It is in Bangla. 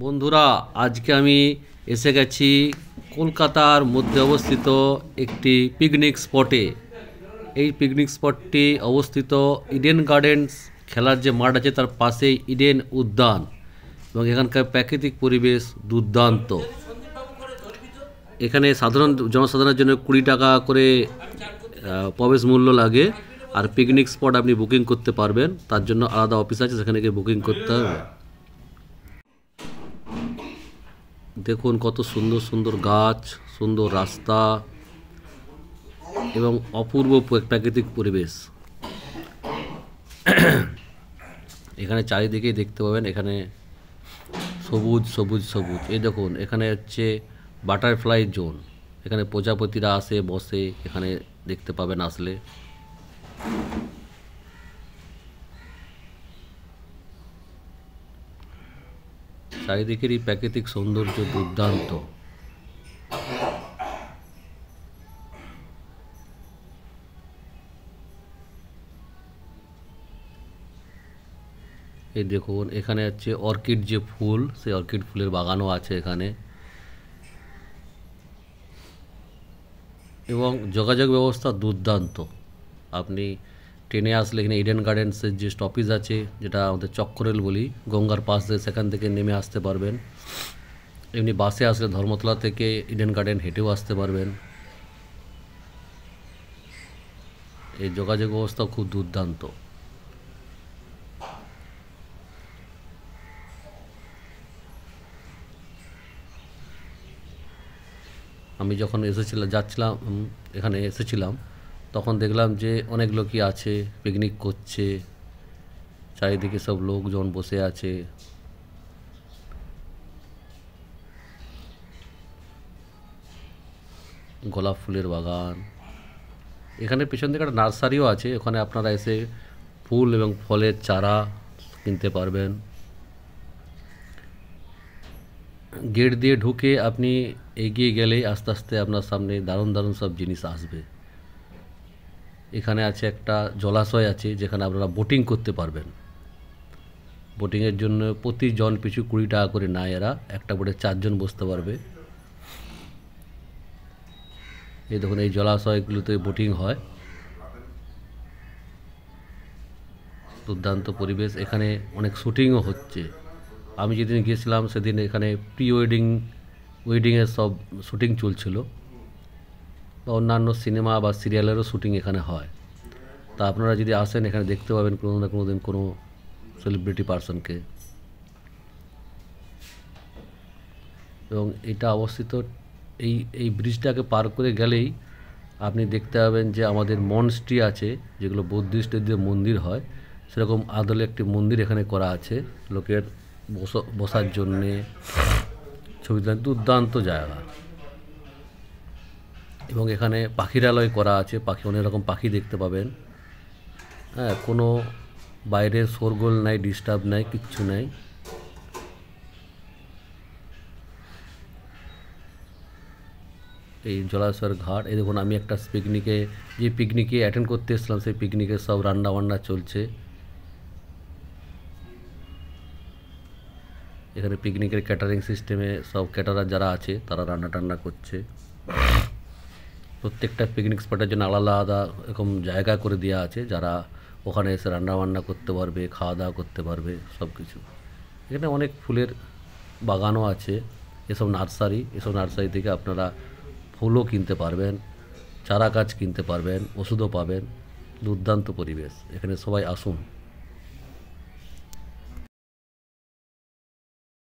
বন্ধুরা, আজকে আমি এসে গেছি কলকাতার মধ্যে অবস্থিত একটি পিকনিক স্পটে। এই পিকনিক স্পটটি অবস্থিত ইডেন গার্ডেন্স খেলার যে মাঠ আছে তার পাশেই ইডেন উদ্যান, এবং এখানকার প্রাকৃতিক পরিবেশ দুর্দান্ত। এখানে জনসাধারণের জন্য 20 টাকা করে প্রবেশ মূল্য লাগে, আর পিকনিক স্পট আপনি বুকিং করতে পারবেন। তার জন্য আলাদা অফিস আছে, সেখানে গিয়ে বুকিং করতে হবে। দেখুন কত সুন্দর সুন্দর গাছ, সুন্দর রাস্তা এবং অপূর্ব প্রাকৃতিক পরিবেশ। এখানে চারিদিকেই দেখতে পাবেন, এখানে সবুজ সবুজ সবুজ। এই দেখুন, এখানে হচ্ছে বাটারফ্লাই জোন। এখানে প্রজাপতিরা আসে, বসে, এখানে দেখতে পাবেন আসলে। চারিদিকেরই প্রাকৃতিক সৌন্দর্য দুর্দান্ত। এই দেখুন, এখানে হচ্ছে অর্কিড যে ফুল, সেই অর্কিড ফুলের বাগানও আছে এখানে। এবং যোগাযোগ ব্যবস্থা দুর্দান্ত। আপনি ট্রেনে আসলে এখানে ইডেন গার্ডেন্সের যে স্টপেজ আছে, যেটা আমাদের চক্করেল বলি, গঙ্গার পাশ দিয়ে, সেখান থেকে নেমে আসতে পারবেন। এমনি বাসে আসলে ধর্মতলা থেকে ইডেন গার্ডেন হেঁটেও আসতে পারবেন। এই যোগাযোগ ব্যবস্থা খুব দুর্দান্ত। আমি যখন এখানে এসেছিলাম, তখন দেখলাম যে অনেক লোকই আছে, পিকনিক করছে, চারিদিকে সব লোকজন বসে আছে। গোলাপ ফুলের বাগান। এখানে পিছন দিকে একটা নার্সারিও আছে, ওখানে আপনারা এসে ফুল এবং ফলের চারা কিনতে পারবেন। গেট দিয়ে ঢুকে আপনি এগিয়ে গেলেই আস্তে আস্তে আপনার সামনে দারুণ দারুণ সব জিনিস আসবে। এখানে আছে একটা জলাশয় আছে, যেখানে আপনারা বোটিং করতে পারবেন। বোটিংয়ের জন্য প্রতি জন পিছু 20 টাকা করে নেয় এরা। একটা বোটে 4 জন বসতে পারবে। এই দেখুন, এই জলাশয়গুলোতে বোটিং হয়। দুর্দান্ত পরিবেশ। এখানে অনেক শুটিংও হচ্ছে। আমি যেদিন গিয়েছিলাম সেদিন এখানে প্রি ওয়েডিংয়ের সব শুটিং চলছিল, বা অন্যান্য সিনেমা বা সিরিয়ালেরও শুটিং এখানে হয়। তা আপনারা যদি আসেন, এখানে দেখতে পাবেন কোনো না কোনো দিন কোনো সেলিব্রিটি পার্সনকে। এবং এটা অবস্থিত এই এই ব্রিজটাকে পার করে গেলেই আপনি দেখতে পাবেন যে আমাদের মনস্ট্রি আছে, যেগুলো বুদ্ধিস্টদের যে মন্দির হয়, সেরকম আদলে একটি মন্দির এখানে করা আছে লোকের বসার জন্যে, ছবি তোলার দুর্দান্ত জায়গা। এবং এখানে পাখিরালয় করা আছে, অনেক রকম পাখি দেখতে পাবেন। হ্যাঁ, কোনো বাইরের শোরগোল নাই, ডিস্টার্ব নাই, কিচ্ছু নাই। এই জলাশয়ের ঘাট। এই দেখুন, আমি একটা পিকনিকে অ্যাটেন্ড করতে এসেছিলাম, সেই পিকনিকের সব রান্না বান্না চলছে। এখানে পিকনিকের ক্যাটারিং সিস্টেমে সব ক্যাটারার যারা আছে তারা রান্না টান্না করছে। প্রত্যেকটা পিকনিক স্পটের জন্য আলাদা আলাদা এরকম জায়গা করে দেওয়া আছে, যারা ওখানে এসে রান্না বান্না করতে পারবে, খাওয়া দাওয়া করতে পারবে, সব কিছু। এখানে অনেক ফুলের বাগানও আছে। এসব নার্সারি থেকে আপনারা ফুলও কিনতে পারবেন, চারা গাছ কিনতে পারবেন, ওষুধও পাবেন। দুর্দান্ত পরিবেশ। এখানে সবাই আসুন।